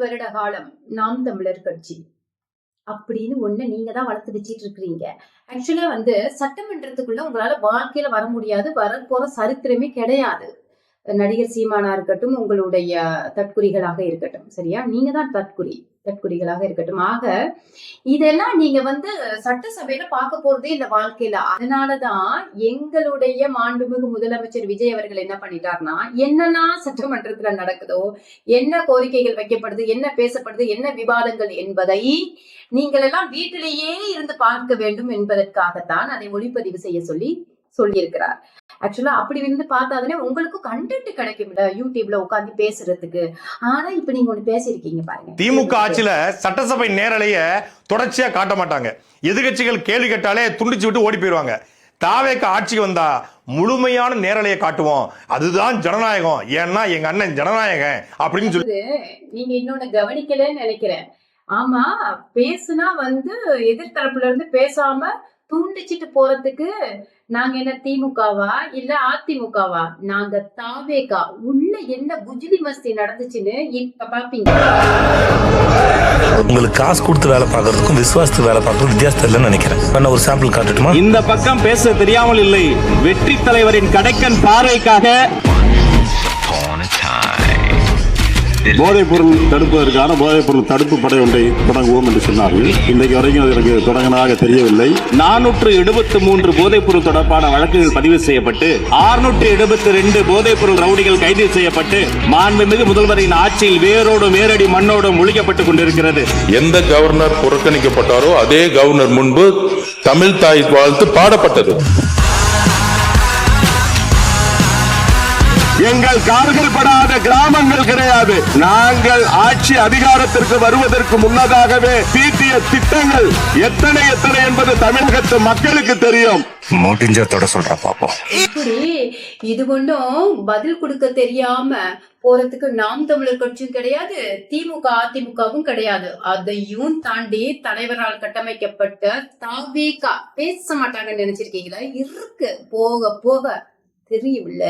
வருட காலம் நாம் தமிழர் கட்சி அப்படின்னு ஒண்ணு நீங்க தான் வளர்த்து வச்சிட்டு இருக்கிறீங்க. ஆக்சுவலா சட்டமன்றத்துக்குள்ள உங்களால வாழ்க்கையில வர முடியாது, வரப்போற சரித்திரமே கிடையாது. நடிகர் சீமானா இருக்கட்டும், உங்களுடைய தற்குறிகளாக இருக்கட்டும், சரியா? நீங்க தான் தற்குறிகளாக இருக்கட்டும். ஆக இதெல்லாம் நீங்க சட்டசபையில பார்க்க போறதே இந்த வாழ்க்கையில. அதனாலதான் எங்களுடைய மாண்புமிகு முதலமைச்சர் விஜய் அவர்கள் என்ன பண்ணிட்டார்னா, என்னெல்லாம் சட்டமன்றத்துல நடக்குதோ, என்ன கோரிக்கைகள் வைக்கப்படுது, என்ன பேசப்படுது, என்ன விவாதங்கள் என்பதை நீங்கள் எல்லாம் வீட்டிலேயே இருந்து பார்க்க வேண்டும் என்பதற்காகத்தான் அதை ஒளிப்பதிவு செய்ய சொல்லியிருக்கிறார். ஆக்சுவலா அப்படி பார்த்தாதானே உங்களுக்கு கண்டென்ட் கிடைக்கும்ல, யூடியூப்ல உட்கார்ந்து பேசுறதுக்கு. ஆனா இப்ப நீங்க ஒண்ணு பேசிருக்கீங்க பாருங்க. திமுக ஆட்சியில சட்டசபை நேரலைய தொடர்ச்சியா காட்ட மாட்டாங்க. எதிர்கட்சிகள் கேள்வி கேட்டாலே துண்டிச்சு விட்டு ஓடி போயிருவாங்க. தாவேக்கு ஆட்சிக்கு வந்தா முழுமையான நேரலையை காட்டுவோம். அதுதான் ஜனநாயகம். ஏன்னா எங்க அண்ணன் ஜனநாயகம் அப்படின்னு சொல்லி நீங்க இன்னொன்னு கவனிக்கலன்னு நினைக்கிறேன். ஆமா, பேசுனா எதிர்த்தரப்புல இருந்து பேசாம தூண்டிச்சிட்டு போறதுக்கு நாங்க என்ன திமுகவா இல்ல அதிமுகவா? நாங்க தாவேகா. உள்ள என்ன குஜிலி மஸ்தி நடந்துச்சுன்னு இப்ப பாப்பீங்க. உங்களுக்கு காசு கொடுத்து வேலை பார்க்கறதுக்கும் விசுவாசத்துக்கு வேலை பார்க்கறதுக்கும் வித்தியாசம் இல்லைன்னு நினைக்கிறேன். நான் ஒரு சாம்பிள் காட்டட்டுமா? இந்த பக்கம் பேச தெரியாமல் இல்லை. வெற்றி தலைவரின் கடைக்கன் பார்வைக்காக போதைப் பொருள் தடுப்பதற்கான போதைப் பொருள் தடுப்பு படை ஒன்றை தொடங்குவோம் என்று சொன்னார்கள். இன்றைக்கு வரைக்கும் அதற்கு தொடங்கினதாக தெரியவில்லை. 473 போதைப் பொருள் தொடர்பான வழக்குகள் பதிவு செய்யப்பட்டு 672 போதைப் பொருள் ரவுடிகள் கைது செய்யப்பட்டு மாண்புமிகு முதல்வரின் ஆட்சியில் வேரோடும் வேரடி மண்ணோடும் ஒழிக்கப்பட்டுக் கொண்டிருக்கிறது. எந்த கவர்னர் புறக்கணிக்கப்பட்டாரோ அதே கவர்னர் முன்பு தமிழ் தாய் வாழ்த்து பாடப்பட்டது. எங்கள் கால்கள் படாத கிராமங்கள் கிடையாது. நாங்கள் ஆட்சி அதிகாரத்திற்கு வருவதற்கு முன்னதாகவே தீட்டிய திட்டங்கள் எத்தனை என்பது தமிழகத்து மக்களுக்கு தெரியும். முடிஞ்சதோட சொல்ற பாப்போம். இப்படி இது ஒன்றும் பதில் கொடுக்க தெரியாம போறதுக்கு நாம் தமிழர் கட்சியும் கிடையாது, திமுக அதிமுகவும் கிடையாது. அதையும் தாண்டி தலைவரால் கட்டமைக்கப்பட்ட தாவேகா பேச மாட்டாங்கன்னு நினைச்சிருக்கீங்களா? இருக்கு, போக போக தெரியும்ல.